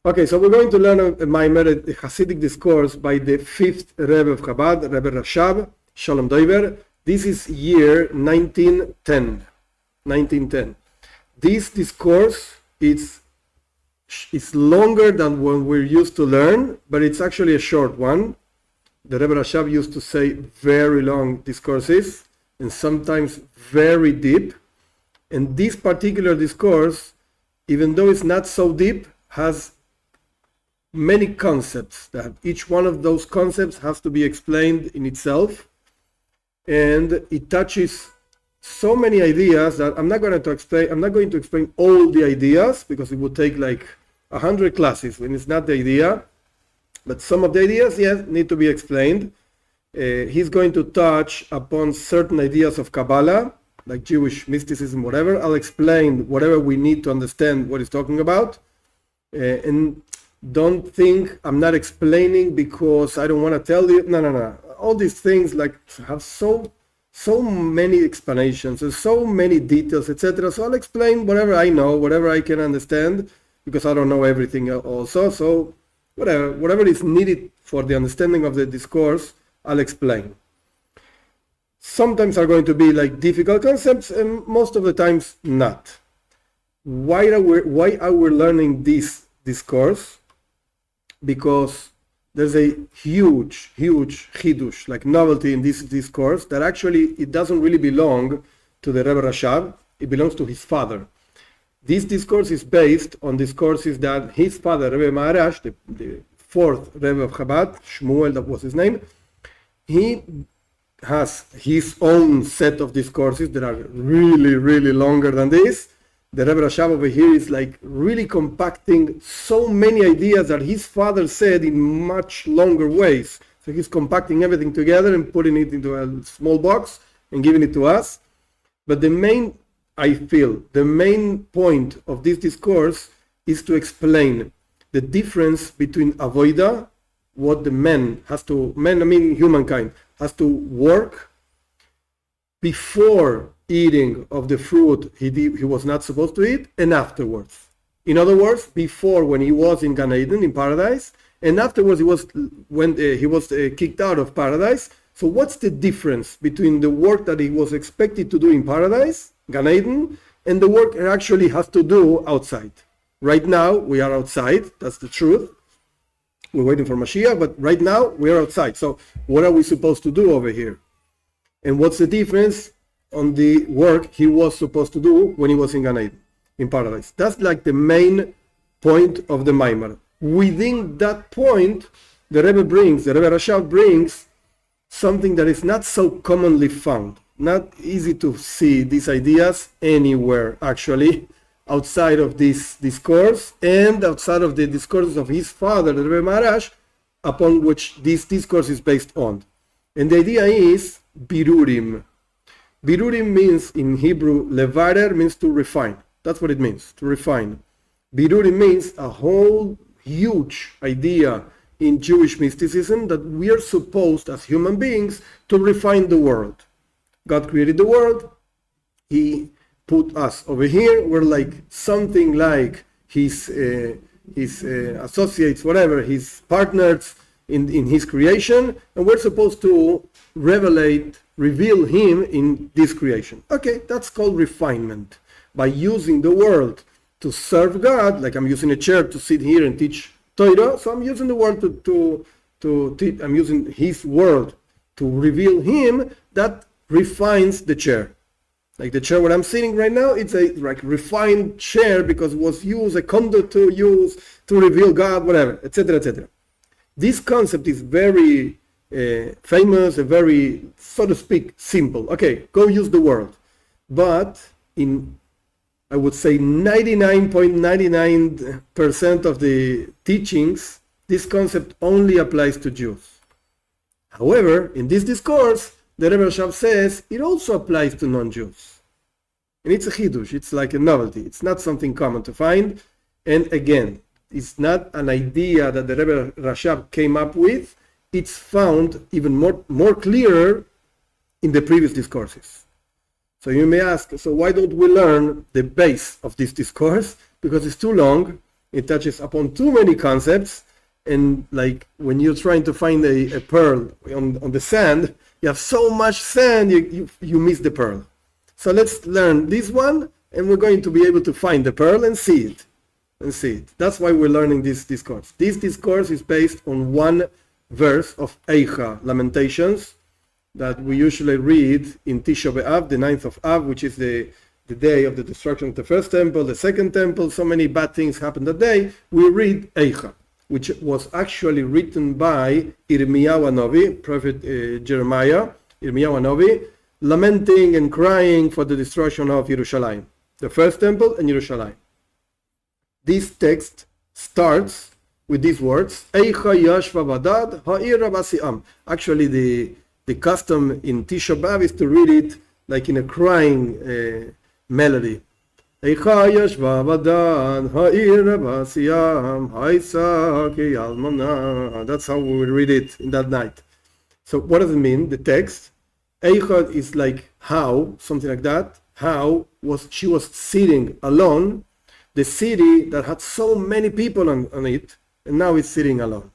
Okay, so we're going to learn a chassidic discourse by the fifth Rebbe of Chabad, Rebbe Rashab, Shalom DovBer. This is year 1910. This discourse is longer than what we're used to learn, but it's actually a short one. The Rebbe Rashab used to say very long discourses and sometimes very deep. And this particular discourse, even though it's not so deep, has many concepts that each one of those concepts has to be explained in itself. And it touches so many ideas that I'm not going to explain all the ideas because it would take like 100 classes when it's not the idea. But some of the ideas, yes, need to be explained. He's going to touch upon certain ideas of Kabbalah, like Jewish mysticism, whatever. I'll explain whatever we need to understand what he's talking about. And don't think I'm not explaining because I don't want to tell you. No. All these things like have so many explanations and so many details, etc. So I'll explain whatever I know, whatever I can understand, because I don't know everything also. So whatever is needed for the understanding of the discourse, I'll explain. Sometimes are going to be like difficult concepts, and most of the times not. Why are we learning this discourse? Because there's a huge chidush, like novelty in this discourse, that actually it doesn't really belong to the Rebbe Rashab, it belongs to his father. This discourse is based on discourses that his father, Rebbe Maharash, the fourth Rebbe of Chabad, Shmuel, that was his name, he has his own set of discourses that are really longer than this. The Rebbe Rashab over here is like really compacting so many ideas that his father said in much longer ways. So he's compacting everything together and putting it into a small box and giving it to us. But the main point of this discourse is to explain the difference between avoida, what the humankind has to work before eating of the fruit he was not supposed to eat, and afterwards. In other words, before, when he was in Gan Eden, in paradise, and afterwards when he was kicked out of paradise. So what's the difference between the work that he was expected to do in paradise, Gan Eden, and the work he actually has to do outside? Right now, we are outside, that's the truth. We're waiting for Mashiach, but right now, we are outside. So what are we supposed to do over here? And what's the difference on the work he was supposed to do when he was in Gan Eden, in paradise? That's like the main point of the Maimar. Within that point, the Rebbe Rashab brings something that is not so commonly found. Not easy to see these ideas anywhere, actually, outside of this discourse and outside of the discourses of his father, the Rebbe Maharash, upon which this discourse is based on. And the idea is birurim. Birurim means in Hebrew, levarer means to refine. That's what it means, to refine. Birurim means a whole huge idea in Jewish mysticism that we are supposed as human beings to refine the world. God created the world. He put us over here. We're like something like his associates, whatever, his partners in his creation. And we're supposed to reveal him in this creation. Okay, that's called refinement. By using the world to serve God, like I'm using a chair to sit here and teach Torah, so I'm using the world to teach, I'm using his word to reveal him. That refines the chair. Like the chair where I'm sitting right now, it's a like refined chair because it was used, a conduit to use to reveal God, whatever, etc., etc. This concept is very famous, a very, so to speak, simple. Okay, go use the world. But in, I would say, 99.99% of the teachings, this concept only applies to Jews. However, in this discourse, the Rebbe Rashab says it also applies to non-Jews. And it's a chidush, it's like a novelty. It's not something common to find. And again, it's not an idea that the Rebbe Rashab came up with. It's found even more clearer in the previous discourses. So you may ask, so why don't we learn the base of this discourse? Because it's too long It touches upon too many concepts. And like when you're trying to find a pearl on the sand, you have so much sand, you miss the pearl. So let's learn this one, and we're going to be able to find the pearl and see it. That's why we're learning this discourse. This discourse is based on one verse of Eicha, Lamentations, that we usually read in Tisha B'Av, the 9th of Av, which is the day of the destruction of the first temple, the second temple. So many bad things happened that day. We read Eicha, which was actually written by Yirmiyahu Hanavi, prophet Jeremiah, Yirmiyahu Hanavi, lamenting and crying for the destruction of Yerushalayim, the first temple and Yerushalayim. This text starts with these words, Eicha Yashva Badad Ha'ir Rabasi'am. Actually, the custom in Tisha B'Av is to read it like in a crying melody. Eicha Yashva Badad Ha'ir Rabasi'am Haisa Ki Almana. That's how we will read it in that night. So what does it mean, the text? Eicha is like how, something like that. How she was sitting alone, the city that had so many people on it, and now it's sitting alone.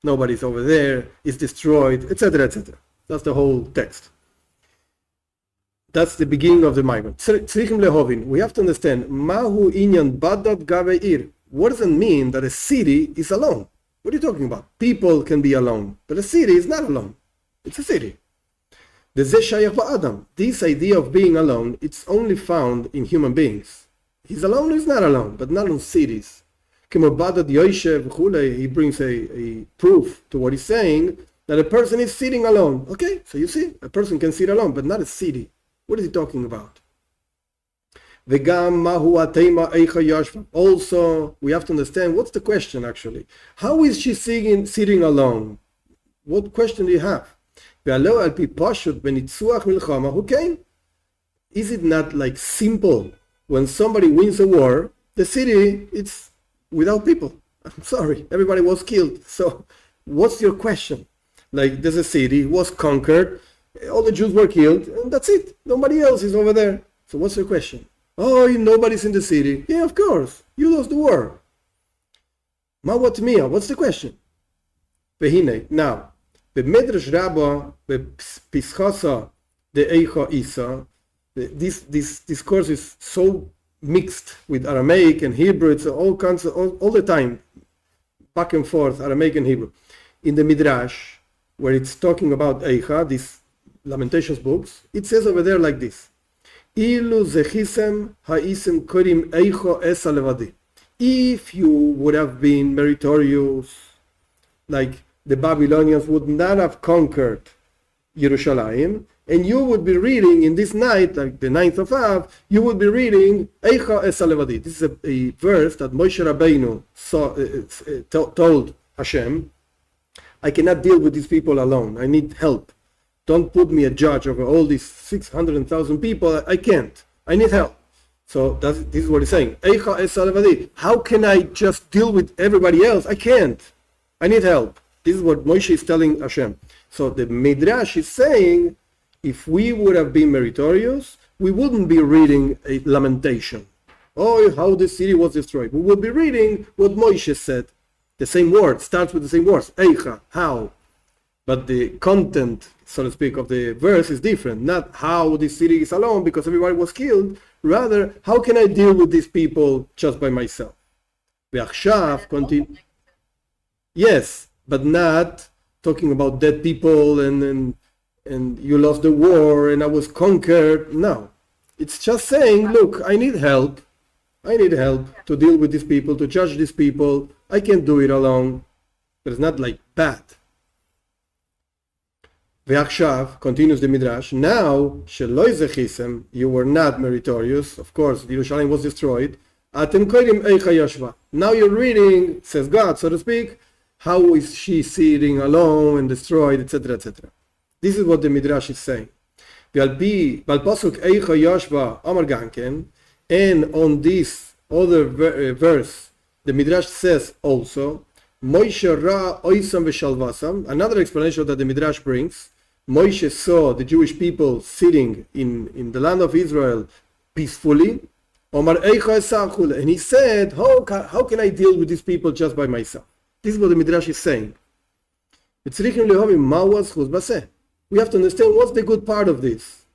Nobody's over there, it's destroyed, etc., etc. That's the whole text. That's the beginning of the migrant. We have to understand, Mahu inyan badad gaveir. What does it mean that a city is alone? What are you talking about? People can be alone, but a city is not alone. It's a city. This idea of being alone, it's only found in human beings. He's alone or he's not alone, but not in cities. He brings a proof to what he's saying, that a person is sitting alone. Okay, so you see, a person can sit alone, but not a city. What is he talking about? Also, we have to understand, what's the question actually? How is she sitting alone? What question do you have? Is it not like simple? When somebody wins a war, the city, it's without people. I'm sorry, everybody was killed. So what's your question? Like, there's a city, was conquered, all the Jews were killed, and that's it. Nobody else is over there. So what's your question? Oh, nobody's in the city. Yeah, of course. You lost the war. What's the question? Now, the Medrash Rabbah, the Pischasa, the Eicha Isa, this discourse is so mixed with Aramaic and Hebrew. It's all kinds of, all the time, back and forth, Aramaic and Hebrew. In the Midrash, where it's talking about Eicha, these Lamentations books, it says over there like this: Ilu zechisem ha'isem korim Eicha esa levadi. If you would have been meritorious, like the Babylonians would not have conquered Yerushalayim, and you would be reading in this night, like the 9th of Av, you would be reading Eicha Esa Levadi. This is a verse that Moshe Rabbeinu told Hashem, I cannot deal with these people alone. I need help. Don't put me a judge over all these 600,000 people. I can't. I need help. So this is what he's saying. Eicha Esa Levadi. How can I just deal with everybody else? I can't. I need help. This is what Moshe is telling Hashem. So the Midrash is saying, if we would have been meritorious, we wouldn't be reading a lamentation. Oh, how the city was destroyed. We would be reading what Moshe said. The same word, starts with the same words. Eicha, how. But the content, so to speak, of the verse is different. Not how this city is alone because everybody was killed. Rather, how can I deal with these people just by myself? Yes, but not talking about dead people and you lost the war and I was conquered. No. It's just saying, look, I need help. I need help to deal with these people, to judge these people. I can't do it alone. But it's not like bad. Ve'achshav, continues the Midrash, now, sheloi zechisem, you were not meritorious. Of course, Yerushalayim was destroyed. Atem koidim eicha yashva. Now you're reading, says God, so to speak, how is she sitting alone and destroyed, etc., etc. This is what the Midrash is saying. And on this other verse, the Midrash says also, another explanation that the Midrash brings, Moshe saw the Jewish people sitting in the land of Israel peacefully, Omar Eicha Esachule. And he said, how can I deal with these people just by myself? This is what the Midrash is saying. We have to understand what's the good part of this.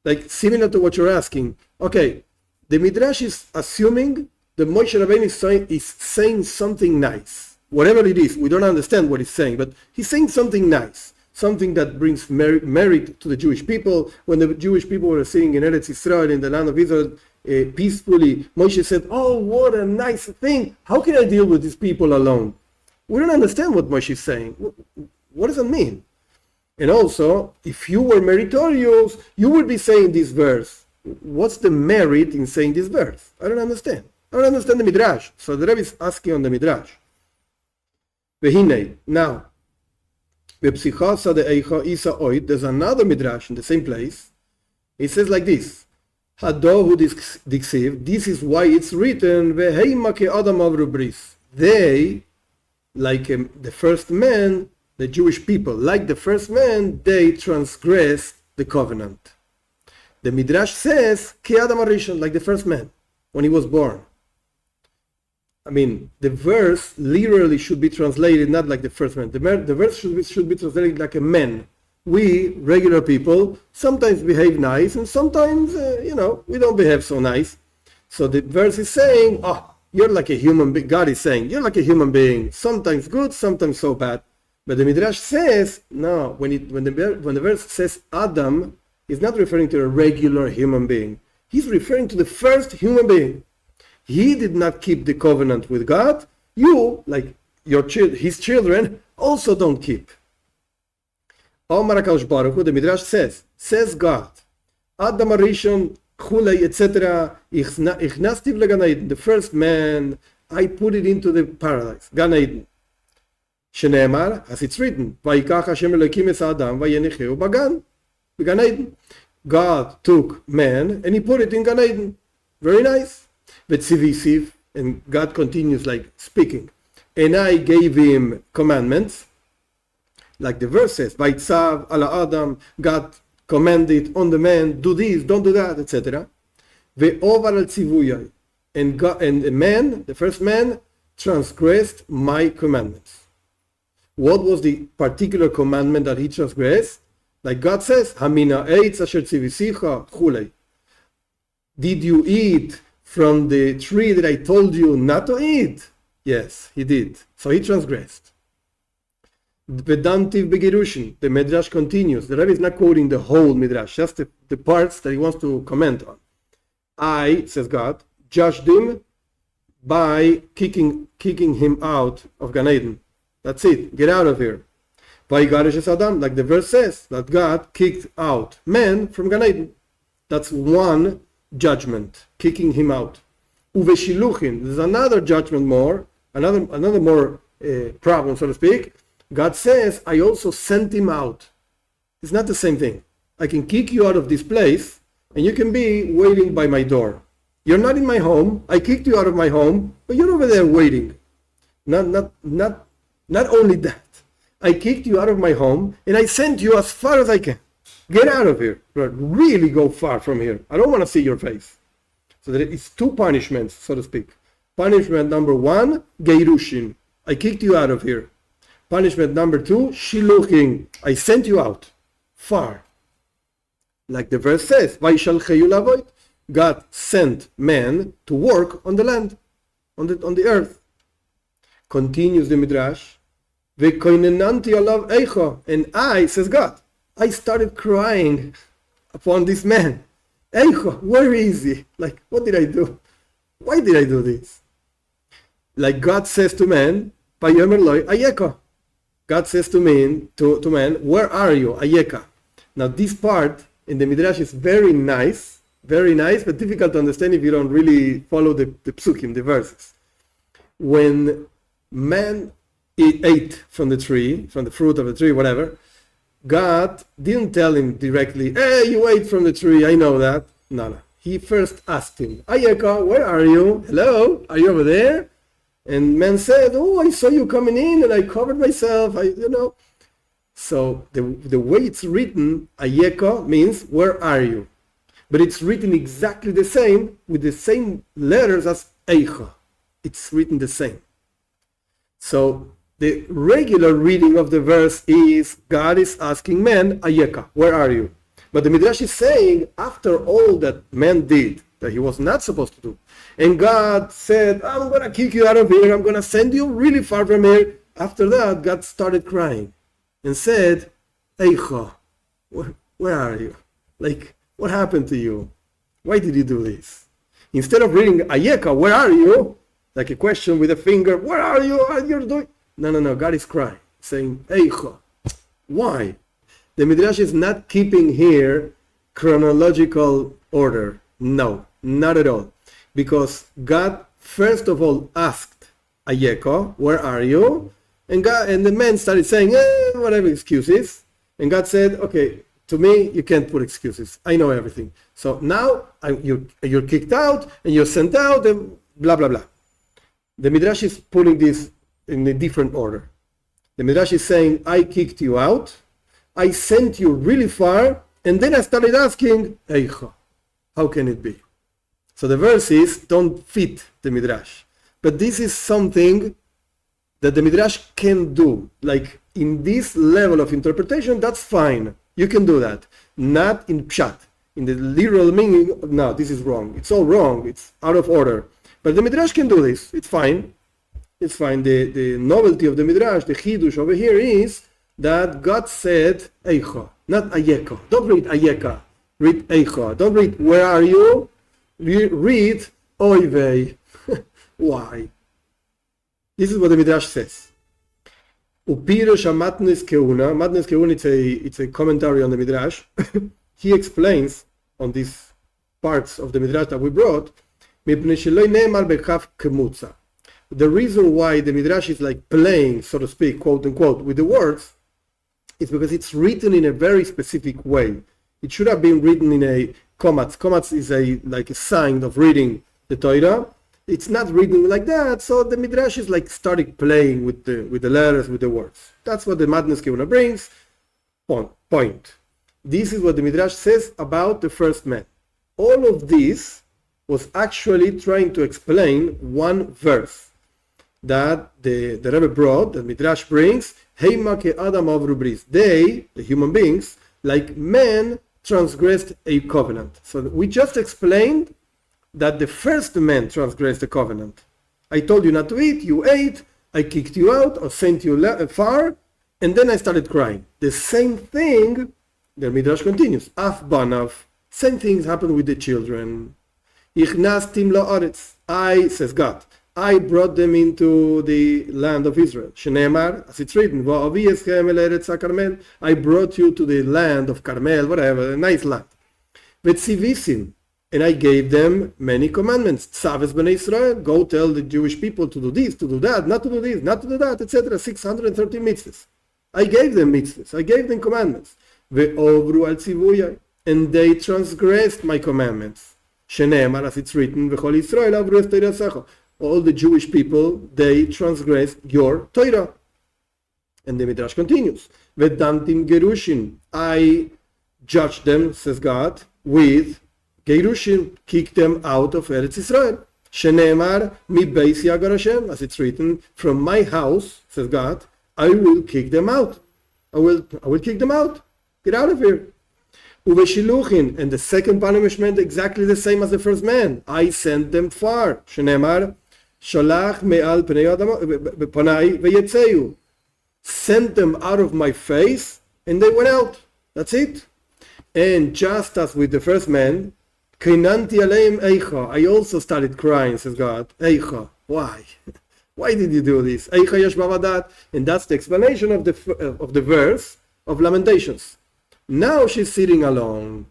Like similar to what you're asking. Okay, the Midrash is assuming that Moshe Rabbeinu is saying something nice. Whatever it is, we don't understand what he's saying, but he's saying something nice. Something that brings merit to the Jewish people. When the Jewish people were sitting in Eretz Israel, in the land of Israel, peacefully, Moshe said, oh, what a nice thing. How can I deal with these people alone? We don't understand what Moshe is saying. What does it mean? And also, if you were meritorious, you would be saying this verse. What's the merit in saying this verse? I don't understand. I don't understand the Midrash. So the Rebbe is asking on the Midrash. Now, there's another Midrash in the same place. It says like this. This is why it's written, they, like the first man, the Jewish people, like the first man, they transgressed the covenant. The Midrash says, Ki Adam Arishon, like the first man, when he was born. I mean, the verse literally should be translated not like the first man. The verse should be translated like a man. We, regular people, sometimes behave nice, and sometimes, we don't behave so nice. So the verse is saying, you're like a human being. God is saying, you're like a human being. Sometimes good, sometimes so bad. But the Midrash says, no, when the verse says Adam, it's not referring to a regular human being. He's referring to the first human being. He did not keep the covenant with God. You, like his children, also don't keep. Omar HaKadosh Baruch Hu, the Midrash says God, Adam Arishon, Chulei, etc., Ichnastiv leGan Eden, the first man, I put it into the paradise, Gan Eden. Shene'emar, as it's written, Vayikach Hashem Elokim es Adam, Vayenicheu Bagan, Gan Eden. God took man and he put it in Gan Eden. Very nice. V'tzivisiv, and God continues like speaking. And I gave him commandments, like the verse says, Vayitzav ala Adam, God commanded on the man, do this, don't do that, etc. Ve'ovar al tzivuyai, and the man, the first man, transgressed my commandments. What was the particular commandment that he transgressed? Like God says, Hamina eitz asher tzivisicha chulei. Did you eat from the tree that I told you not to eat? Yes, he did. So he transgressed. Vedantiv begirushin. The Midrash continues. The Rebbe is not quoting the whole Midrash, just the parts that he wants to comment on. I, says God, judged him by kicking him out of Gan Eden. That's it. Get out of here. Vayigarish Adam, like the verse says, that God kicked out man from Gan Eden. That's one judgment, kicking him out. Uveshiluchin, there's another judgment more, another more problem, so to speak. God says, I also sent him out. It's not the same thing. I can kick you out of this place, and you can be waiting by my door. You're not in my home. I kicked you out of my home, but you're over there waiting. Not only that. I kicked you out of my home, and I sent you as far as I can. Get out of here. Really go far from here. I don't want to see your face. So there is two punishments, so to speak. Punishment number one, Geirushin. I kicked you out of here. Punishment number two, Shiluching. I sent you out. Far. Like the verse says, Vaishalcheyu lavoid. God sent man to work on the land, on the earth. Continues the Midrash. Vekoinenanti alav eicha. And I, says God, I started crying upon this man. Eicha, where is he? Like, what did I do? Why did I do this? Like God says to man, Vayomer loi ayeka. God says to man, where are you? Ayeka. Now this part in the Midrash is very nice, but difficult to understand if you don't really follow the psukim, the verses. When man ate from the tree, from the fruit of the tree, whatever, God didn't tell him directly, hey, you ate from the tree, I know that. No. He first asked him, Ayeka, where are you? Hello? Are you over there? And man said, oh, I saw you coming in and I covered myself, So the way it's written, Ayeka means, where are you? but it's written exactly the same with the same letters as Eicha. It's written the same. So the regular reading of the verse is God is asking man, Ayeka, where are you? But the Midrash is saying after all that man did, that he was not supposed to do, and God said, I'm going to kick you out of here, I'm going to send you really far from here. After that, God started crying and said, Eicha, where are you? Like, what happened to you? Why did you do this? Instead of reading Ayeka, where are you? Like a question with a finger, where are you? What are you doing? No. God is crying, saying, Eicha. Why? The Midrash is not keeping here chronological order. No, not at all. Because God, first of all, asked Ayeka, where are you? And the man started saying, whatever excuses. And God said, okay, to me, you can't put excuses. I know everything. So now you're kicked out and you're sent out and blah, blah, blah. The Midrash is putting this in a different order. The Midrash is saying, I kicked you out, I sent you really far, and then I started asking, Eicha, how can it be? So the verses don't fit the Midrash. But this is something that the Midrash can do. Like in this level of interpretation, that's fine. You can do that. Not in Pshat. In the literal meaning, no, this is wrong. It's all wrong. It's out of order. But the Midrash can do this. It's fine. It's fine. The novelty of the Midrash, the Chidush over here is that God said Eicha, not Ayeka. Don't read Ayeka. Read Eicha. Don't read where are you? Read Oivei. Why? This is what the Midrash says. Upirush Matnes Keuna. Matnes Keuna, it's a commentary on the Midrash. He explains on these parts of the Midrash that we brought, the reason why the Midrash is like playing, so to speak, quote unquote, with the words, is because it's written in a very specific way. It should have been written in a komatz. Komatz is like a sign of reading the Torah. It's not written like that, so the Midrash is like started playing with the letters, with the words. That's what the Madness Kevuna brings. Point. This is what the Midrash says about the first man. All of this was actually trying to explain one verse that the Rebbe brought, that Midrash brings, Heima ke Adam avru bris. They, the human beings, like men, transgressed a covenant. So we just explained that the first man transgressed the covenant. I told you not to eat, you ate, I kicked you out or sent you far, and then I started crying. The same thing, the Midrash continues, Af banav, same things happened with the children. Ichnastim la'aretz, says God, I brought them into the land of Israel. Shenemar, as it's written, Va'avi eschem el eretz HaKarmel, I brought you to the land of Carmel, whatever, a nice land. Vetzivisim, and I gave them many commandments. Tzaves Bnei Israel, go tell the Jewish people to do this, to do that, not to do this, not to do that, etc. 630 mitzvahs. I gave them mitzvahs, I gave them commandments. Ve'ovru al tzivuyai, and they transgressed my commandments. Shenemar, as it's written, V'chol Yisrael avru es Torah. All the Jewish people, they transgressed your Torah. And the Midrash continues. Vedantim gerushin, I judged them, says God, with gerushin, kicked them out of Eretz Israel. Shenemar mi beis yagar Hashem, as it's written, from my house, says God, I will kick them out. I will kick them out. Get out of here. Uveshiluchin, and the second punishment exactly the same as the first man. I sent them far. Shenemar shalach me'al panai veyetzeyu. Sent them out of my face, and they went out. That's it. And just as with the first man, Kainanti aleim eicha, I also started crying, says God. Eicha, why? Why did you do this? Eicha yesh bavadat. And that's the explanation of the verse of Lamentations. Now she's sitting alone.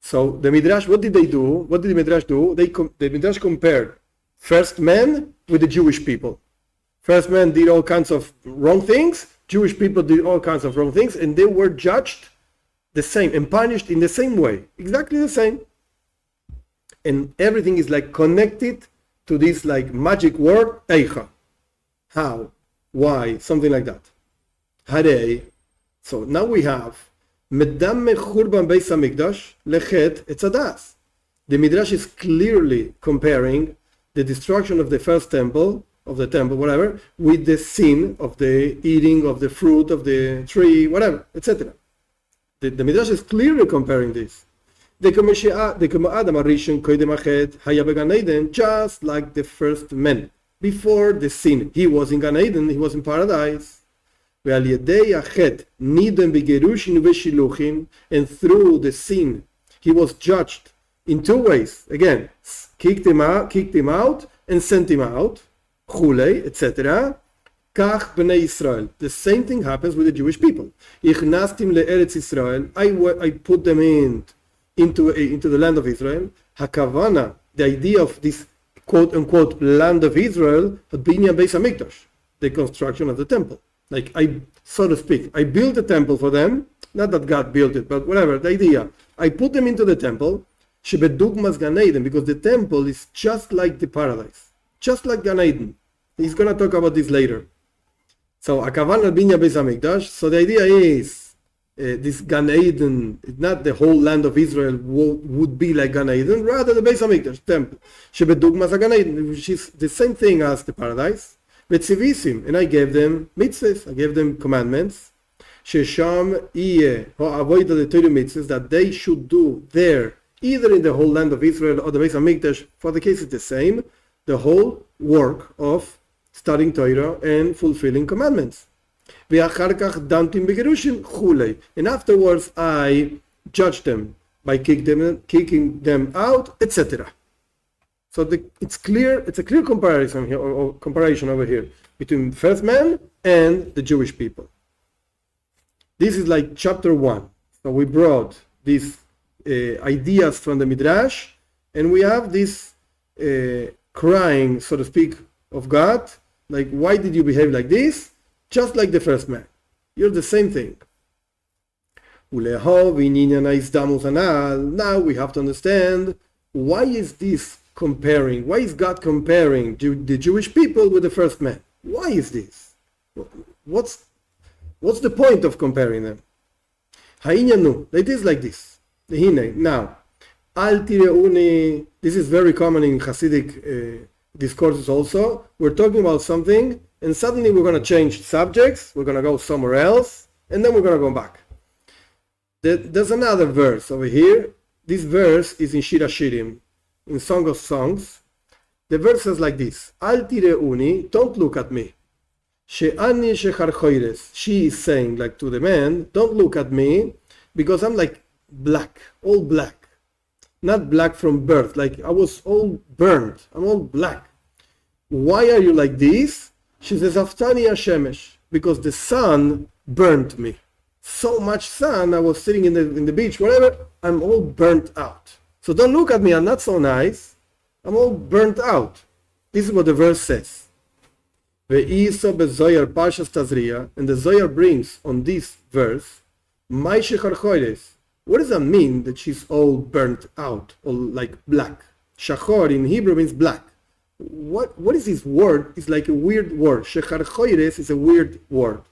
So the Midrash, what did they do? What did the Midrash do? The Midrash compared first man with the Jewish people. First man did all kinds of wrong things. Jewish people did all kinds of wrong things, and they were judged the same and punished in the same way. Exactly the same. And everything is like connected to this like magic word, Eicha. How? Why? Something like that. Harei. So now we have Medamme Churban Beis Hamikdash lechet etzadas. The Midrash is clearly comparing the destruction of the first temple, whatever, with the sin of the eating of the fruit of the tree, whatever, etc. The Midrash is clearly comparing this. Just like the first man, before the sin, he was in Gan Eden, he was in paradise. And through the sin, he was judged in two ways. Again, kicked him out, and sent him out, etc. Kach Bnei Israel. The same thing happens with the Jewish people. Ichnastim le'eretz Israel. I put them into the land of Israel. Hakavana, the idea of this quote unquote land of Israel, Binyan Beis Hamikdash, the construction of the temple. Like so to speak, I built the temple for them. Not that God built it, but whatever. The idea, I put them into the temple. Shebedugmas Gan Eden, because the temple is just like the paradise, just like Gan Eden. He's going to talk about this later. So Akavan Binyan Beis Hamikdash. So the idea is this Gan Eden, not the whole land of Israel would be like Gan Eden, rather the Beis Hamikdash temple. Shebedugmas Gan Eden, which is the same thing as the paradise. Vetzivisim, and I gave them mitzvahs, I gave them commandments. Shesham iye ha'avoda the Torah mitzvahs, that they should do there, either in the whole land of Israel or the Beis Hamikdash. For the case it's the same, the whole work of studying Torah and fulfilling commandments. And afterwards I judged them by kicking them out, etc. So it's a clear comparison here, or comparison over here between the first man and the Jewish people. This is like chapter 1. So we brought these ideas from the Midrash, and we have this crying, so to speak, of God, like, why did you behave like this? Just like the first man. You're the same thing. Now we have to understand, why is this comparing? Why is God comparing the Jewish people with the first man? Why is this? What's the point of comparing them? It is like this. Now, this is very common in chassidic discourses also. We're talking about something, and suddenly we're going to change subjects, we're going to go somewhere else, and then we're going to go back. There's another verse over here. This verse is in Shir Hashirim, in Song of Songs. The verse says like this: Al tireuni, don't look at me. She'ani shecharchoires. She is saying, like to the man, don't look at me, because I'm like black, all black. Not black from birth, like I was all burnt. I'm all black. Why are you like this? She says, Aftani Hashemesh, because the sun burnt me. So much sun, I was sitting in the beach, whatever, I'm all burnt out. So don't look at me, I'm not so nice. I'm all burnt out. This is what the verse says. Ve'iso bezoyar parshas Tazria, and the Zoyar brings on this verse, Mai shecharchoires. What does that mean that she's all burnt out, all like black? Shachor in Hebrew means black. What is this word? It's like a weird word. Shecharchoires is a weird word.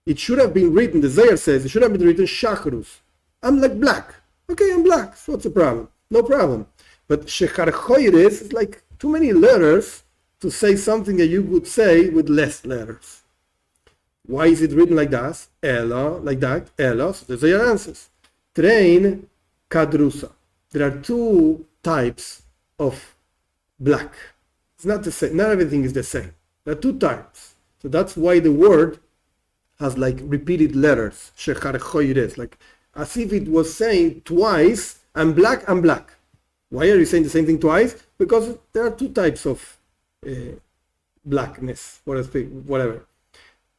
It should have been written, the Zohar says, it should have been written Shachrus. I'm like black. Okay, I'm black. So what's the problem? No problem. But Shecharchoires is like too many letters to say something that you would say with less letters. Why is it written like that? Ella, like that. Ella, so the Zohar answers. Train Kadrusa. There are two types of black. It's not the same. Not everything is the same. There are two types. So that's why the word has like repeated letters. Shecharchoires. Like as if it was saying twice, I'm black, I'm black. Why are you saying the same thing twice? Because there are two types of blackness, whatever.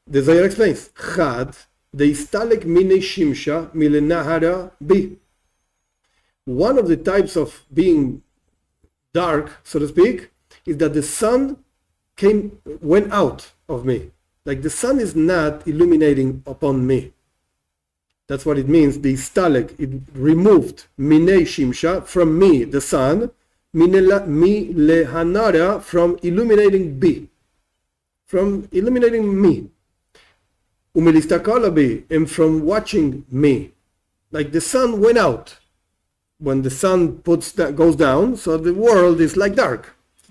The Zohar explains. Chad, the istalek mine shimsha milenahara bi. One of the types of being dark, so to speak, is that the sun went out of me. Like the sun is not illuminating upon me. That's what it means. The istalek, it removed mine shimsha, from me, the sun, mi lehanara, from illuminating bi, from illuminating me. And from watching me. Like the sun went out. When the sun goes down, so the world is like dark.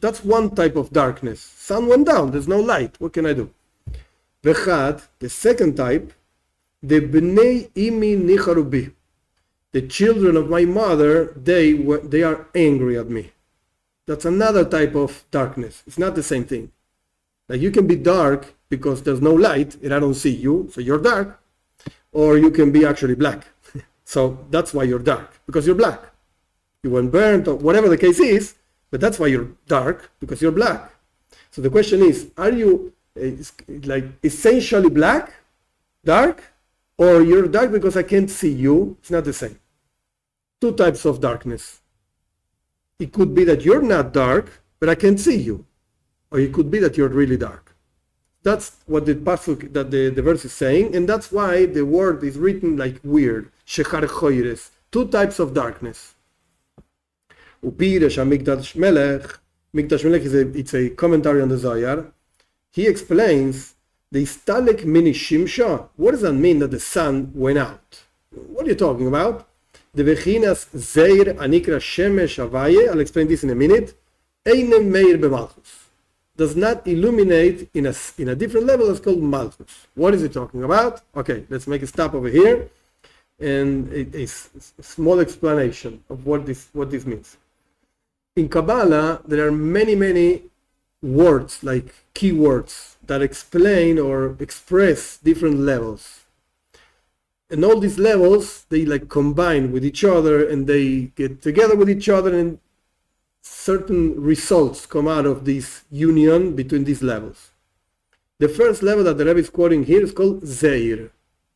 That's one type of darkness. Sun went down, there's no light. What can I do? Vechad, the second type, the Bnei imi nicharu bi. The children of my mother, they are angry at me. That's another type of darkness. It's not the same thing. Like you can be dark because there's no light and I don't see you, so you're dark. Or you can be actually black. So that's why you're dark, because you're black. You weren't burnt or whatever the case is, but that's why you're dark, because you're black. So the question is, are you like essentially black, dark, or you're dark because I can't see you? It's not the same. Two types of darkness. It could be that you're not dark, but I can't see you. Or it could be that you're really dark. That's what the pasuk, that the verse is saying, and that's why the word is written like weird. Shechar choires. Two types of darkness. Upirish Mikdash Melech. Mikdash Melech it's a commentary on the Zohar. He explains the Istalek mini Shimsha. What does that mean that the sun went out? What are you talking about? The Vechinas Zeir Anikra Shemesh Avaye. I'll explain this in a minute. Einem Meir Bemalchus. Does not illuminate in a different level that's called Malchus. What is it talking about? Okay, let's make a stop over here and a small explanation of what this means. In Kabbalah, there are many words, like keywords, that explain or express different levels. And all these levels, they like combine with each other and they get together with each other, and certain results come out of this union between these levels. The first level that the Rebbe is quoting here is called Zeir.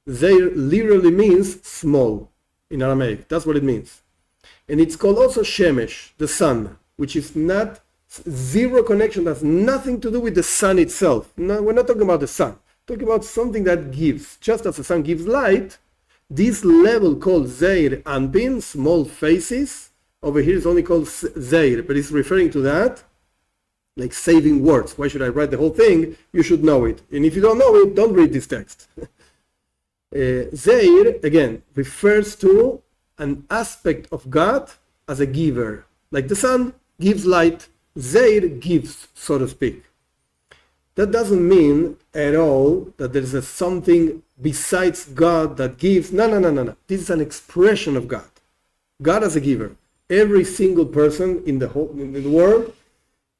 Zeir literally means small in Aramaic. That's what it means. And it's called also Shemesh, the sun, which is not zero connection, has nothing to do with the sun itself. No, we're not talking about the sun. We're talking about something that gives. Just as the sun gives light, this level called Zeir Anpin, small faces, over here is only called Zeir, but it's referring to that, like saving words. Why should I write the whole thing? You should know it. And if you don't know it, don't read this text. Zeir, again, refers to an aspect of God as a giver. Like the sun gives light, Zeir gives, so to speak. That doesn't mean at all that there is something besides God that gives. No. This is an expression of God. God as a giver. Every single person in the world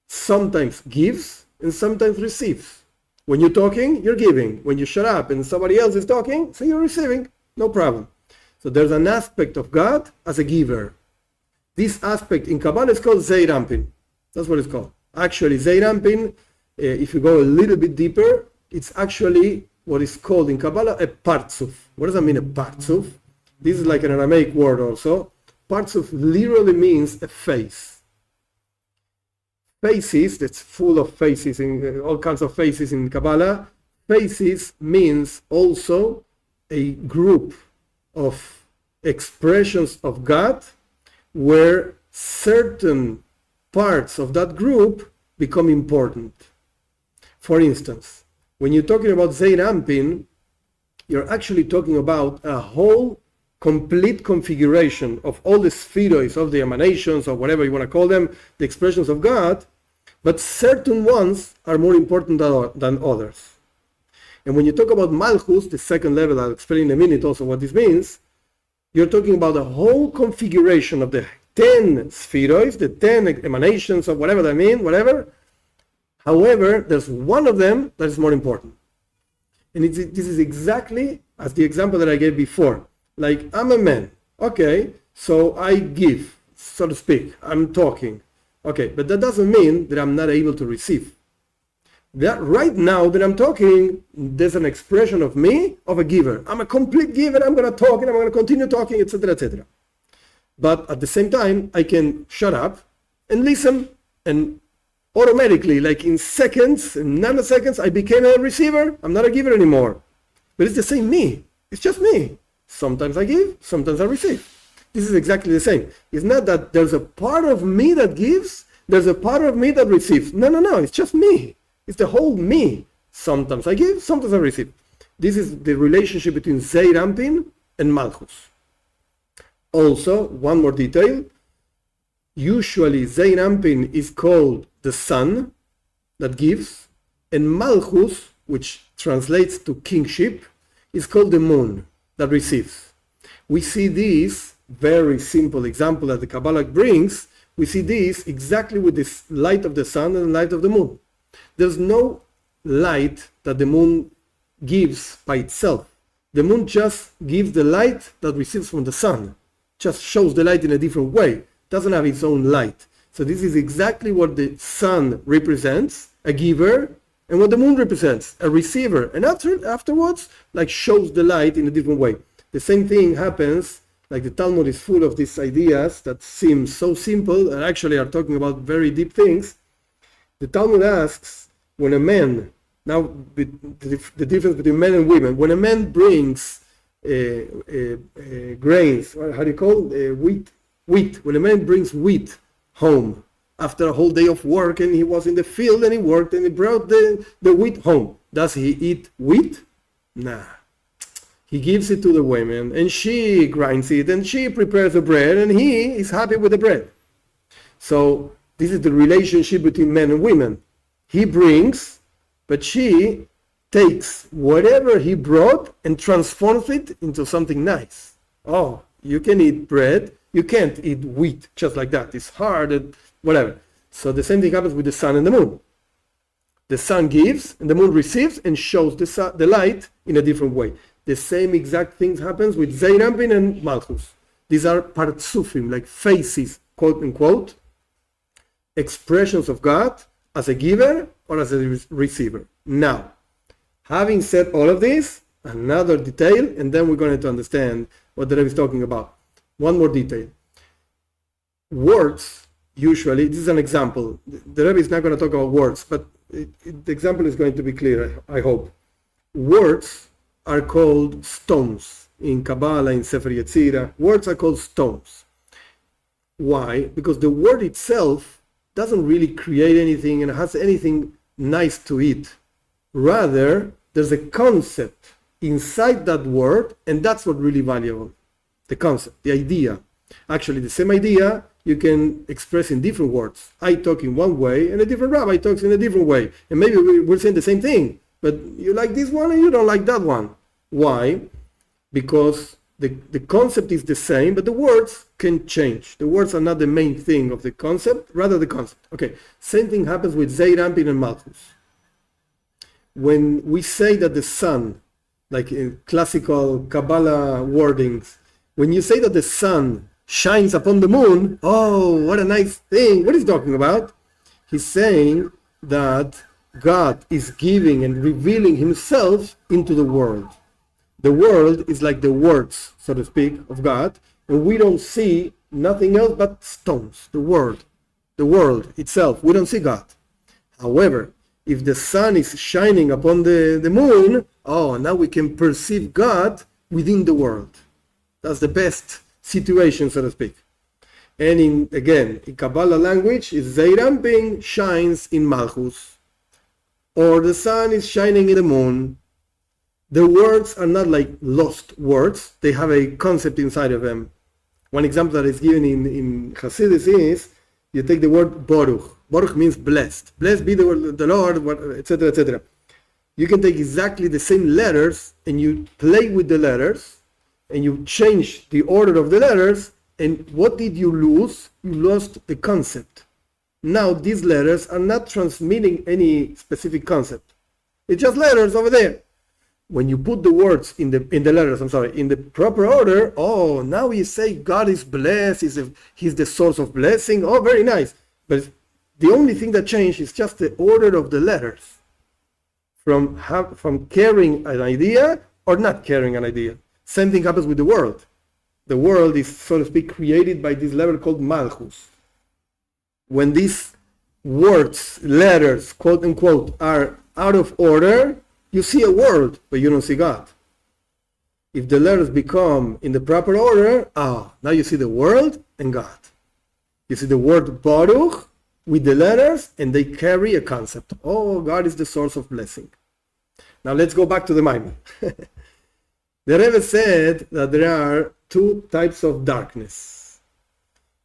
sometimes gives and sometimes receives. When you're talking, you're giving. When you shut up and somebody else is talking, so you're receiving. No problem. So there's an aspect of God as a giver. This aspect in Kabbalah is called Zeir Anpin. That's what it's called. Actually, Zeir Anpin, if you go a little bit deeper, it's actually what is called in Kabbalah a partzuf. What does that mean, a partzuf? This is like an Aramaic word also. Partzuf literally means a face. Faces, that's full of faces, in all kinds of faces in Kabbalah. Faces means also a group of expressions of God where certain parts of that group become important. For instance, when you're talking about Zeir Anpin, you're actually talking about a whole complete configuration of all the spheroids of the emanations, or whatever you want to call them, the expressions of God, but certain ones are more important than others. And when you talk about Malchus, the second level, I'll explain in a minute also what this means, you're talking about the whole configuration of the 10 spheroids, the 10 emanations, or whatever they mean, whatever. However, there's one of them that is more important. And this is exactly as the example that I gave before. Like, I'm a man. Okay, so I give, so to speak. I'm talking. Okay, but that doesn't mean that I'm not able to receive. That right now that I'm talking, there's an expression of me, of a giver. I'm a complete giver. I'm going to talk and I'm going to continue talking, etc., etc. But at the same time, I can shut up and listen, and automatically, like in seconds, in nanoseconds, I became a receiver. I'm not a giver anymore. But it's the same me. It's just me. Sometimes I give, sometimes I receive. This is exactly the same. It's not that there's a part of me that gives, there's a part of me that receives. No. It's just me. It's the whole me. Sometimes I give, sometimes I receive. This is the relationship between Zeir Anpin and Malchus. Also, one more detail. Usually, Zein Ampin is called the sun that gives, and Malchus, which translates to kingship, is called the moon that receives. We see this very simple example that the Kabbalah brings. We see this exactly with this light of the sun and the light of the moon. There's no light that the moon gives by itself. The moon just gives the light that receives from the sun, just shows the light in a different way, doesn't have its own light. So this is exactly what the sun represents, a giver, and what the moon represents, a receiver. And afterwards, like shows the light in a different way. The same thing happens, like the Talmud is full of these ideas that seem so simple and actually are talking about very deep things. The Talmud asks, when a man, now the difference between men and women, when a man brings grains, how do you call it? Wheat. When a man brings wheat home after a whole day of work and he was in the field and he worked and he brought the wheat home, does he eat wheat? Nah. He gives it to the women and she grinds it and she prepares the bread and he is happy with the bread. So this is the relationship between men and women. He brings, but she takes whatever he brought and transforms it into something nice. Oh, you can eat bread. You can't eat wheat just like that. It's hard and whatever. So the same thing happens with the sun and the moon. The sun gives and the moon receives and shows the light in a different way. The same exact thing happens with Zein Ampin and Malchus. These are partsufim, like faces, quote unquote, expressions of God as a giver or as a receiver. Now, having said all of this, another detail, and then we're going to understand what the Rebbe is talking about. One more detail. Words, usually, this is an example. The Rebbe is not going to talk about words, but the example is going to be clear, I hope. Words are called stones. In Kabbalah, in Sefer Yetzirah, words are called stones. Why? Because the word itself doesn't really create anything and has anything nice to it. Rather, there's a concept inside that word, and that's what's really valuable. The concept, the idea. Actually, the same idea you can express in different words. I talk in one way, and a different rabbi talks in a different way. And maybe we're saying the same thing, but you like this one and you don't like that one. Why? Because the concept is the same, but the words can change. The words are not the main thing of the concept, rather the concept. Okay, same thing happens with Zein Ampin and Malchus. When we say that the sun, like in classical Kabbalah wordings, when you say that the sun shines upon the moon, oh, what a nice thing. What is he talking about? He's saying that God is giving and revealing himself into the world. The world is like the words, so to speak, of God, and we don't see nothing else but stones, the world itself. We don't see God. However, if the sun is shining upon the moon, oh, now we can perceive God within the world. That's the best situation, so to speak. And in Kabbalah language, is Zein Ampin shines in Malchus, or the sun is shining in the moon. The words are not like lost words. They have a concept inside of them. One example that is given in Chassidus is, you take the word Baruch. Baruch means blessed. Blessed be the Lord, etc., etc. You can take exactly the same letters and you play with the letters and you change the order of the letters, and what did you lose? You lost the concept. Now these letters are not transmitting any specific concept. It's just letters over there. When you put the words in the proper order, oh, now you say God is blessed, he's the source of blessing. Oh, very nice. But the only thing that changed is just the order of the letters. From carrying an idea or not carrying an idea. Same thing happens with the world. The world is, so to speak, created by this level called Malchus. When these words, letters, quote unquote, are out of order, you see a world, but you don't see God. If the letters become in the proper order, now you see the world and God. You see the word Baruch with the letters, and they carry a concept. Oh, God is the source of blessing. Now let's go back to the Maimon. The Rebbe said that there are two types of darkness.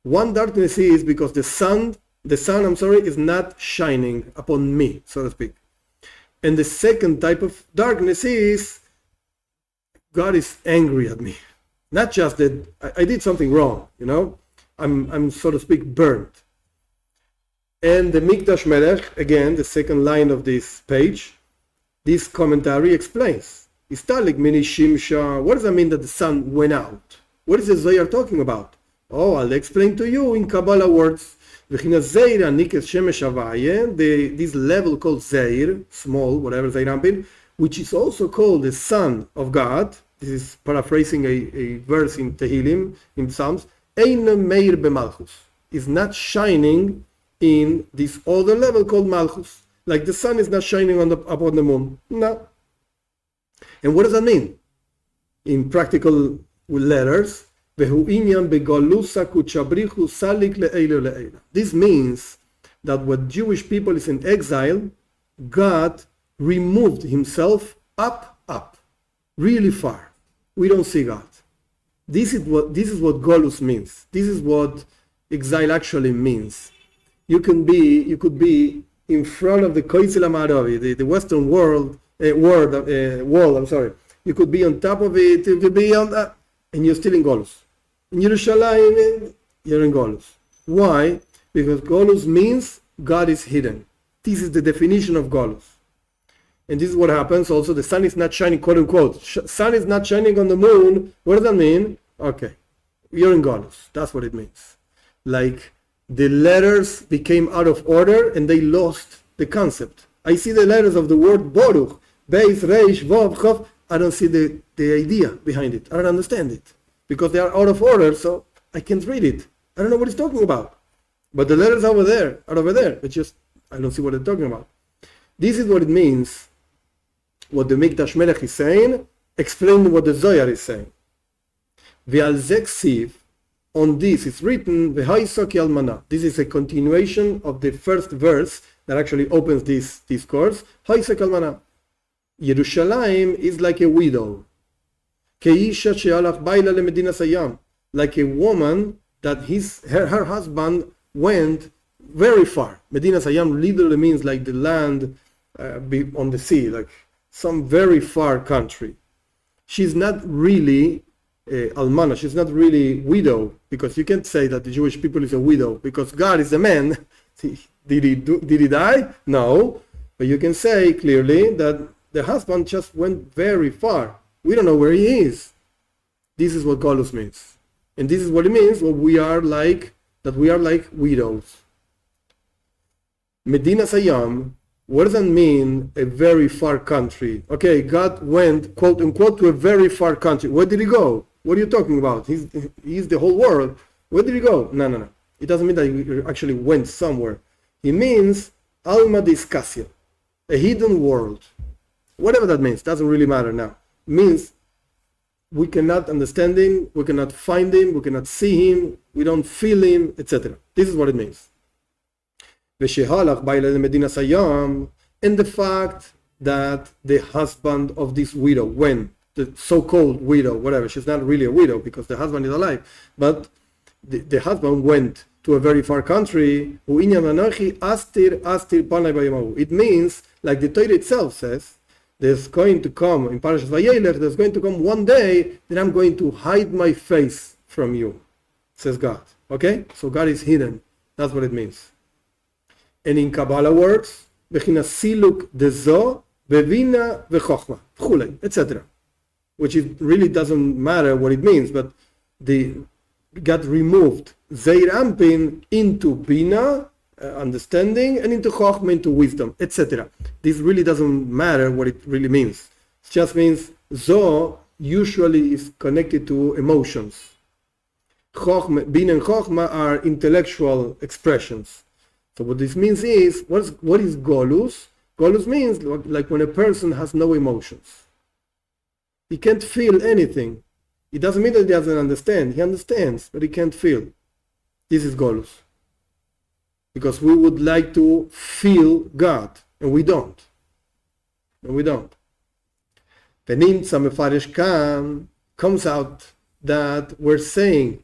One darkness is because the sun, is not shining upon me, so to speak. And the second type of darkness is God is angry at me. Not just that I did something wrong, I'm so to speak burnt. And the Mikdash Melech, again, the second line of this page, this commentary explains. Istalik mini shimsha. What does that mean that the sun went out? What is the Zohar talking about? Oh, I'll explain to you in Kabbalah words. This level called Zeir, small, whatever Zeirampin, which is also called the Son of God. This is paraphrasing a verse in Tehillim, in Psalms. Ein meir b'malchus, is not shining in this other level called Malchus. Like the sun is not shining upon the moon. No. And what does that mean? In practical letters, this means that when Jewish people is in exile, God removed himself up, really far. We don't see God. This is what Golus means. This is what exile actually means. You could be in front of the Koitzil Amaravi, the Western wall. You could be on top of it. You could be on that, and you're still in Golus. In Yerushalayim, you're in Golus. Why? Because Golus means God is hidden. This is the definition of Golus. And this is what happens. Also, the sun is not shining, quote unquote. Sun is not shining on the moon. What does that mean? Okay, you're in Golus. That's what it means. Like the letters became out of order and they lost the concept. I see the letters of the word Boruch, Beis, Reish, Vav, Chav. I don't see the idea behind it. I don't understand it. Because they are out of order, so I can't read it. I don't know what it's talking about. But the letters are over there. It's just, I don't see what they're talking about. This is what it means, what the Mikdash Melech is saying, explaining what the Zohar is saying. V'al zeksiv, on this is written, V'haisoki almana. This is a continuation of the first verse that actually opens this discourse. Haisoki almana. Yerushalayim is like a widow. Keisha she'alach baila lemedinas hayam. Like a woman that her husband went very far. Medinas hayam literally means like the land on the sea, like some very far country. She's not really almana, she's not really widow, because you can't say that the Jewish people is a widow, because God is a man. Did he die? No. But you can say clearly that the husband just went very far. We don't know where he is. This is what Golus means. And this is what it means, that we are like widows. Medina Sayyam, what does that mean, a very far country? Okay, God went, quote unquote, to a very far country. Where did he go? What are you talking about? He's the whole world. Where did he go? No. It doesn't mean that he actually went somewhere. It means Alma Discassia, a hidden world. Whatever that means, doesn't really matter now. It means we cannot understand him, we cannot find him, we cannot see him, we don't feel him, etc. This is what it means. And the fact that the husband of this widow, when the so-called widow, whatever, she's not really a widow because the husband is alive, but the husband went to a very far country. It means, like the Torah itself says, there's going to come, in Parashat Vayelech, there's going to come one day that I'm going to hide my face from you, says God. Okay? So God is hidden. That's what it means. And in Kabbalah words, siluk dezo, bevina vechochma, etc. Which it really doesn't matter what it means, but God removed Zeir Ampin into bina, understanding, and into chokhmah, into wisdom, etc. This really doesn't matter what it really means. It just means zo usually is connected to emotions. Bina and chokhmah are intellectual expressions. So what this means is, what is golus? Golus means like when a person has no emotions. He can't feel anything. It doesn't mean that he doesn't understand. He understands, but he can't feel. This is golus. Because we would like to feel God, and we don't. Penimtza Mefarish Kan comes out that we're saying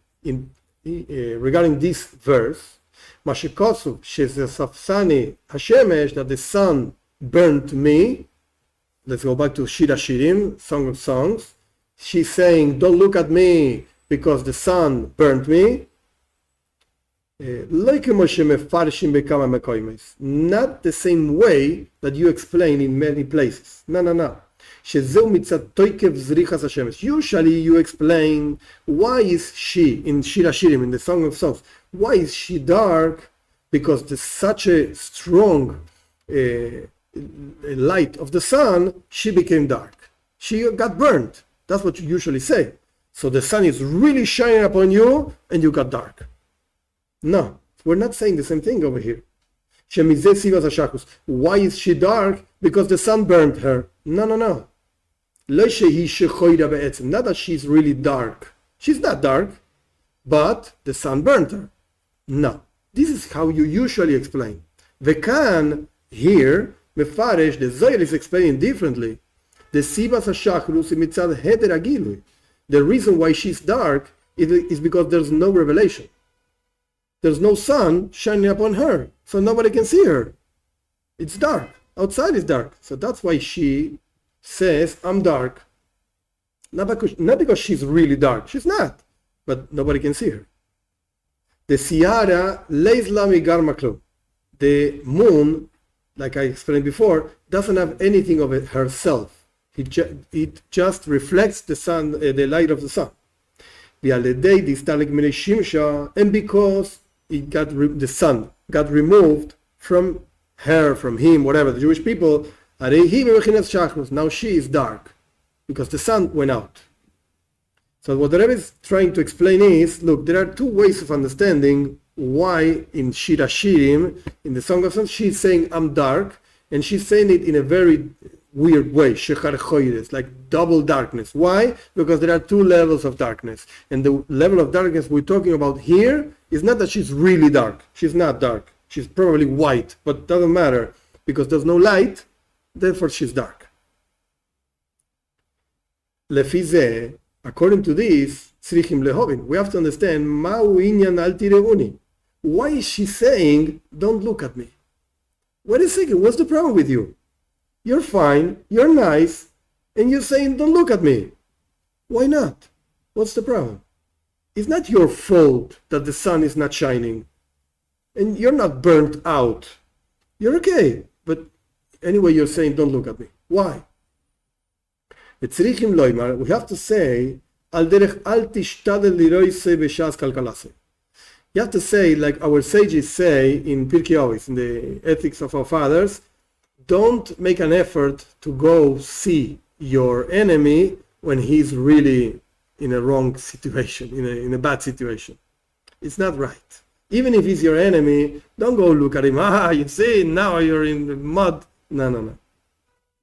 regarding this verse, Mashikosu Shezesafsani Hashemesh, that the sun burnt me. Let's go back to Shir Hashirim, Song of Songs. She's saying, don't look at me because the sun burnt me. Not the same way that you explain in many places. No. Usually you explain, why is she, in Shir Hashirim, in the Song of Songs, why is she dark? Because there's such a strong light of the sun, she became dark. She got burnt. That's what you usually say. So the sun is really shining upon you and you got dark. No, we're not saying the same thing over here. Why is she dark? Because the sun burned her. No. Not that she's really dark. She's not dark, but the sun burned her. No. This is how you usually explain. Vekan, here, Mefarish, the Zohar is explaining differently. The reason why she's dark is because there's no revelation. There's no sun shining upon her, so nobody can see her. It's dark. Outside is dark. So that's why she says, I'm dark. Not because she's really dark. She's not. But nobody can see her. The Siyara lays lami garmaklu. The moon, like I explained before, doesn't have anything of it herself. It just reflects the sun, the light of the sun. And because the sun got removed from her, from him, whatever, the Jewish people, now she is dark because the sun went out. So what the Rebbe is trying to explain is, look, there are two ways of understanding why in Shir Hashirim, in the Song of Songs, she's saying I'm dark, and she's saying it in a very weird way, like double darkness. Why? Because there are two levels of darkness, and the level of darkness we're talking about here is not that she's really dark. She's not dark. She's probably white, but doesn't matter because there's no light, therefore she's dark. Lefize, according to this, we have to understand why is she saying, don't look at me? Wait a second, what's the problem with you? You're fine, you're nice, and you're saying, don't look at me. Why not? What's the problem? It's not your fault that the sun is not shining. And you're not burnt out. You're okay. But anyway, you're saying, don't look at me. Why? We have to say, you have to say, like our sages say in Pirkei Avos, in the Ethics of Our Fathers, don't make an effort to go see your enemy when he's really in a wrong situation, in a bad situation. It's not right. Even if he's your enemy, don't go look at him. You see, now you're in the mud. No.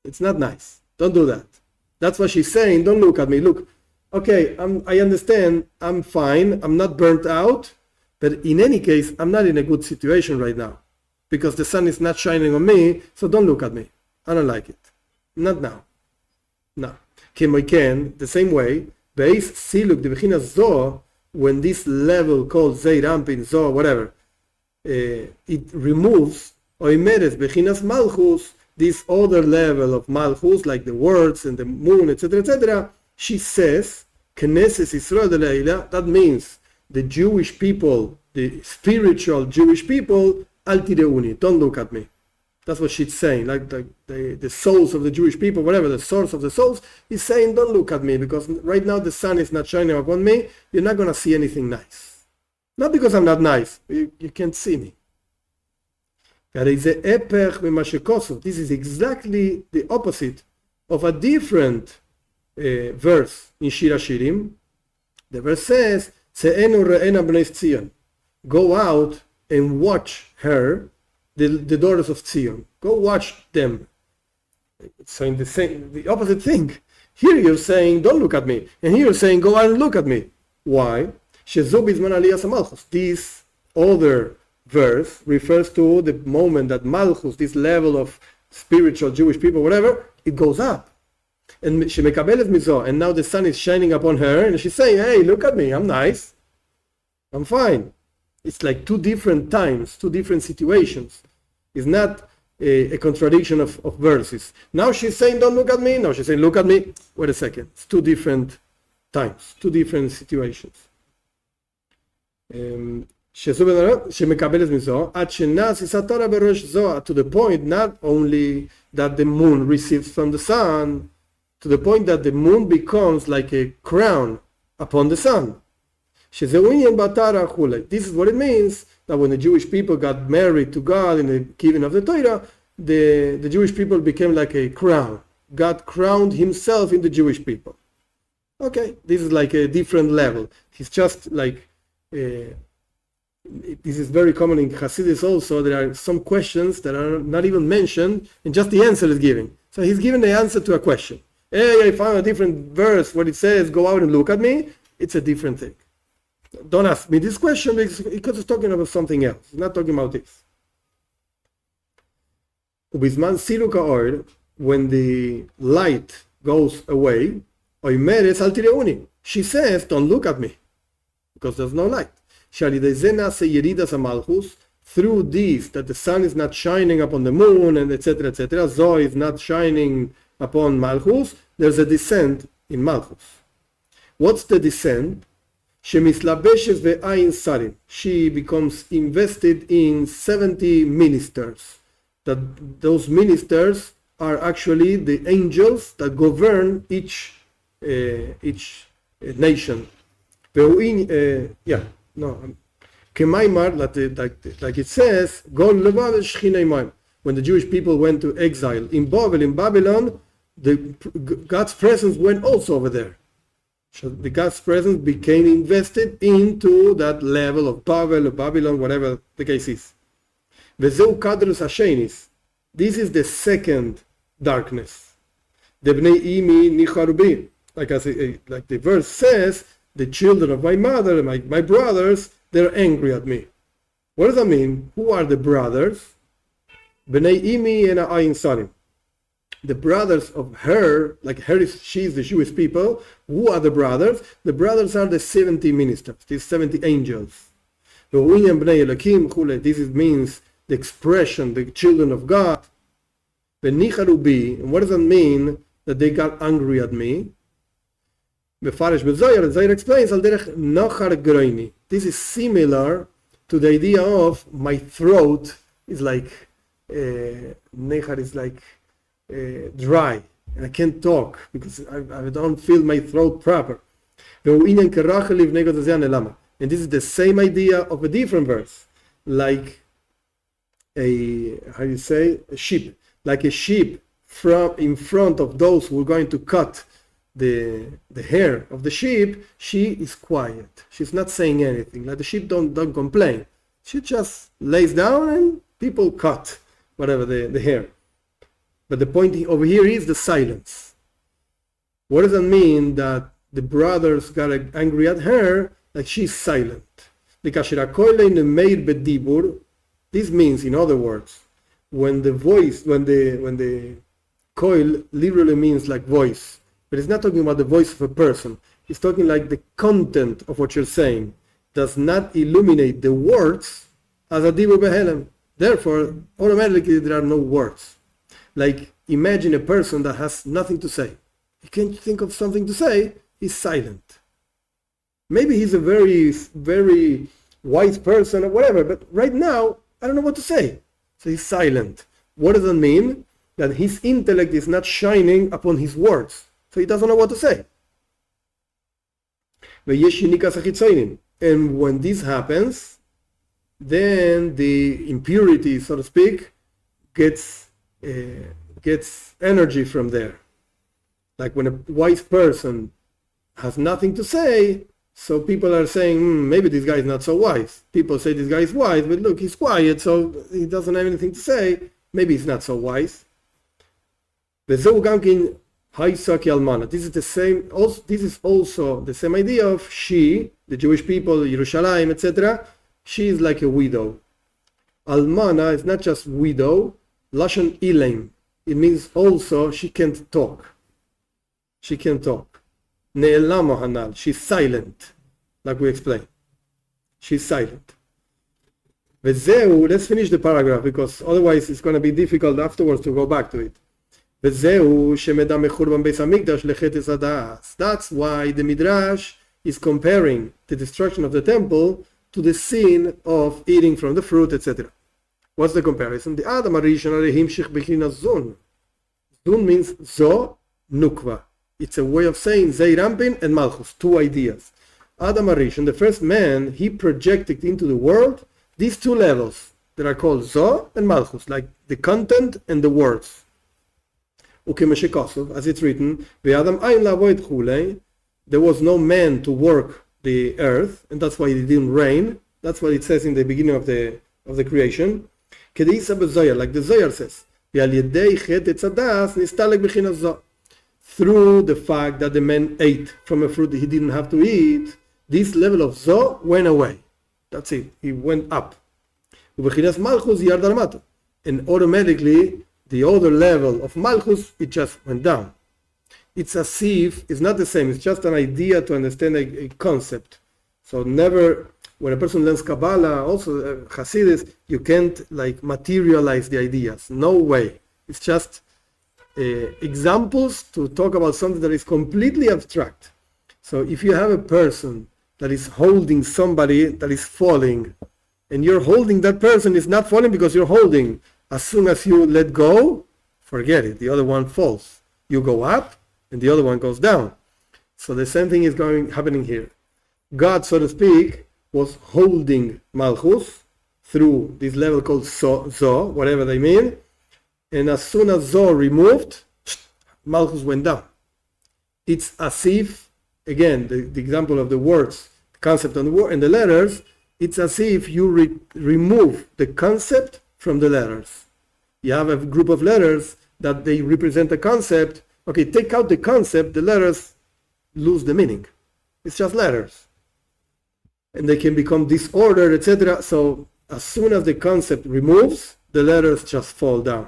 It's not nice. Don't do that. That's what she's saying. Don't look at me. Look, okay, I understand. I'm fine. I'm not burnt out. But in any case, I'm not in a good situation right now because the sun is not shining on me. So don't look at me. I don't like it. Not now. No. The same way, when this level called Zeir Ampin, Zoh, whatever, it removes Oimeres Bechinas Malchus, this other level of Malchus, like the words and the moon, etc., she says, Knesses Israel de Leila, that means the Jewish people, the spiritual Jewish people, Al Tireuni, don't look at me. That's what she's saying, like the souls of the Jewish people, whatever, the source of the souls, is saying, don't look at me, because right now the sun is not shining upon me, you're not going to see anything nice. Not because I'm not nice, you can't see me. This is exactly the opposite of a different verse in Shir Hashirim. The verse says, go out and watch her, the daughters of Zion. Go watch them. So in the opposite thing. Here you're saying, don't look at me. And here you're saying, go out and look at me. Why? This other verse refers to the moment that Malchus, this level of spiritual Jewish people, whatever, it goes up. And she mekabelet mizo, and now the sun is shining upon her, and she's saying, "Hey, look at me, I'm nice, I'm fine." It's like two different times, two different situations. It's not a contradiction of verses. Now she's saying, "Don't look at me." Now she's saying, "Look at me." Wait a second. It's two different times, two different situations. To the point not only that the moon receives from the sun, to the point that the moon becomes like a crown upon the sun. This is what it means that when the Jewish people got married to God in the giving of the Torah, the Jewish people became like a crown. God crowned himself in the Jewish people. Okay, this is like a different level. He's just like, this is very common in Hasidus also. There are some questions that are not even mentioned, and just the answer is given. So he's given the answer to a question. Hey, I found a different verse where it says, "Go out and look at me." It's a different thing. Don't ask me this question because it's talking about something else. It's not talking about this. When the light goes away, she says, "Don't look at me," because there's no light. Through this, that the sun is not shining upon the moon, and etc., etc., Zoe is not shining upon Malchus, there's a descent in Malchus. What's the descent? She becomes invested in 70 ministers. That those ministers are actually the angels that govern each nation. Like it says, when the Jewish people went to exile in Babylon, God's presence went also over there. So the God's presence became invested into that level of Babylon, whatever the case is. This is the second darkness. Like the verse says, the children of my mother, my brothers, they're angry at me. What does that mean? Who are the brothers? Bnei imi and ayin sarim. The brothers of her, like her, she's the Jewish people. Who are the brothers? The brothers are the 70 ministers, these 70 angels. This means the expression, the children of God. And what does that mean that they got angry at me? Zayir explains, this is similar to the idea of my throat is like, nechar is like dry, and I can't talk because I don't feel my throat proper. And this is the same idea of a different verse, like a sheep. Like a sheep from in front of those who are going to cut the hair of the sheep, she is quiet. She's not saying anything. Like the sheep don't complain. She just lays down and people cut whatever the hair. But the point over here is the silence. What does that mean that the brothers got angry at her? Like she's silent. This means, in other words, when the koil literally means like voice, but it's not talking about the voice of a person. It's talking like the content of what you're saying does not illuminate the words as a dibur behelem. Therefore, automatically there are no words. Like imagine a person that has nothing to say. He can't think of something to say. He's silent. Maybe he's a very, very wise person or whatever, but right now I don't know what to say. So he's silent. What does that mean? That his intellect is not shining upon his words. So he doesn't know what to say. And when this happens, then the impurity, so to speak, gets energy from there. Like when a wise person has nothing to say, so people are saying, maybe this guy is not so wise. People say this guy is wise, but look, he's quiet, so he doesn't have anything to say. Maybe he's not so wise. This is the same. This is also the same idea of she, the Jewish people, Yerushalayim, etc. She is like a widow. Almana is not just widow. Lashon ilim. It means also she can't talk. she can't talk. Ne'elamo hanal, she's silent, like we explained. She's silent. Vezeu, let's finish the paragraph because otherwise it's going to be difficult afterwards to go back to it. Vezeu shemeda mechurban beis hamikdash lechetes hadas. That's why the Midrash is comparing the destruction of the temple to the sin of eating from the fruit, etc. What's the comparison? The Adam Arishon himshich bechinas zun. Zun means zo nukva. It's a way of saying Zeirampin and Malchus, two ideas. Adam Arishon, the first man, he projected into the world these two levels that are called Zo and Malchus, like the content and the words. As it's written, there was no man to work the earth, and that's why it didn't rain. That's what it says in the beginning of the creation. Like the Zohar says, through the fact that the man ate from a fruit that he didn't have to eat, this level of Zo went away. That's it. He went up. And automatically, the other level of Malchus, it just went down. It's as if, it's not the same. It's just an idea to understand a concept. So never, when a person learns Kabbalah, also chassidic, you can't materialize the ideas. No way. It's just examples to talk about something that is completely abstract. So if you have a person that is holding somebody that is falling, and you're holding that person is not falling because you're holding. As soon as you let go, forget it. The other one falls. You go up, and the other one goes down. So the same thing is happening here. God, so to speak, was holding Malchus through this level called Zo, whatever they mean. And as soon as Zo removed, Malchus went down. It's as if, again, the example of the words, the concept and the word and the letters, it's as if you remove the concept from the letters. You have a group of letters that they represent a concept. Okay, take out the concept, the letters lose the meaning. It's just letters. And they can become disordered, etc. So as soon as the concept removes, the letters just fall down.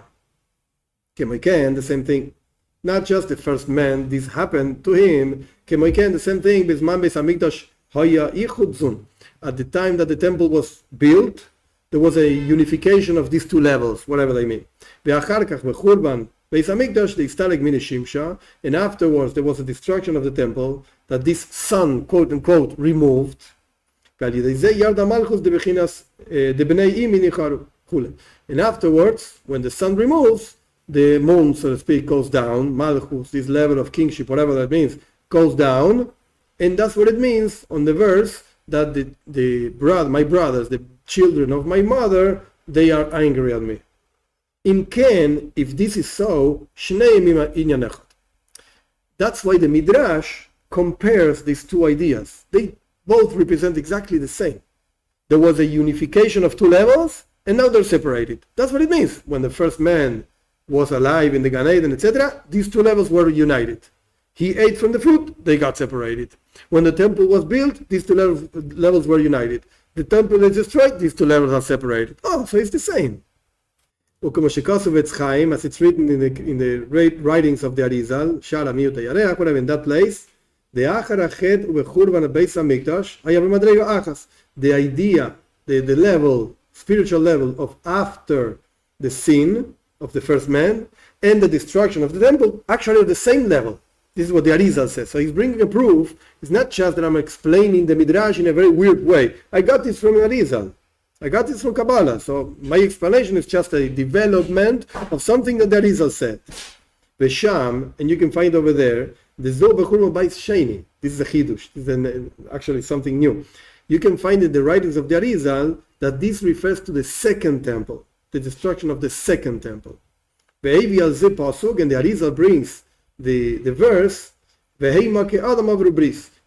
Kemoiken, the same thing. Not just the first man, this happened to him. Kemoiken, the same thing. Bizman beis hamikdash haya ichud zun. At the time that the temple was built, there was a unification of these two levels, whatever they mean. And afterwards there was a destruction of the temple that this sun, quote unquote, removed. And afterwards, when the sun removes, the moon, so to speak, goes down. Malchus, this level of kingship, whatever that means, goes down. And that's what it means on the verse that my brothers, the children of my mother, they are angry at me. In Ken, if this is so, that's why the Midrash compares these two ideas. They both represent exactly the same. There was a unification of two levels, and now they're separated. That's what it means. When the first man was alive in the Gan Eden, etc., these two levels were united. He ate from the fruit, they got separated. When the temple was built, these two levels were united. The temple is destroyed, these two levels are separated. Oh, so it's the same. As it's written in the writings of the Arizal, whatever, in that place, the idea, the level, spiritual level of after the sin of the first man and the destruction of the temple actually are the same level. This is what the Arizal says. So he's bringing a proof. It's not just that I'm explaining the Midrash in a very weird way. I got this from Arizal. I got this from Kabbalah. So my explanation is just a development of something that the Arizal said. Vesham, and you can find over there, the Zo Bechurban Bais Sheni. This is a Chidush. This is actually something new. You can find in the writings of the Arizal that this refers to the second temple, the destruction of the second temple. Ve'evi al ze pasuk, and the Arizal brings the verse,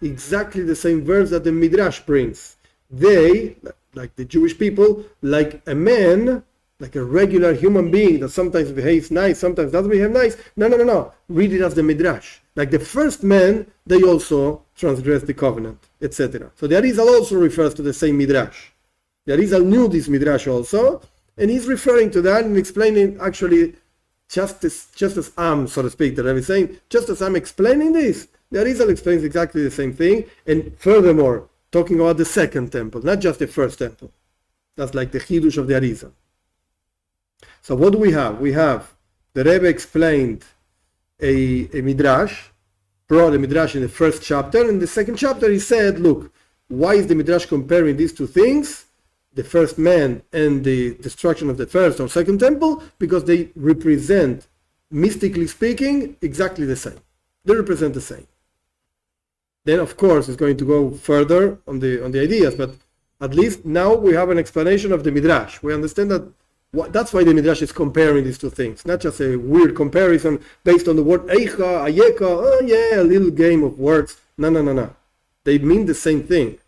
exactly the same verse that the Midrash brings. They, like the Jewish people, like a man, like a regular human being that sometimes behaves nice, sometimes doesn't behave nice. No. Read it as the Midrash. Like the first man, they also transgressed the covenant, etc. So the Arizal also refers to the same Midrash. The Arizal knew this Midrash also, and he's referring to that and explaining actually just as I'm, so to speak, the Rebbe is saying, just as I'm explaining this, the Arizal explains exactly the same thing, and furthermore, talking about the second temple, not just the first temple. That's like the Chidush of the Arizal. So what do we have? We have the Rebbe explained a Midrash, brought a Midrash in the first chapter. In the second chapter, he said, look, why is the Midrash comparing these two things, the first man and the destruction of the first or second temple? Because they represent, mystically speaking, exactly the same. They represent the same. Then, of course, it's going to go further on the ideas, but at least now we have an explanation of the Midrash. We understand that that's why the Midrash is comparing these two things, not just a weird comparison based on the word Eicha, Ayeka, a little game of words. No. They mean the same thing.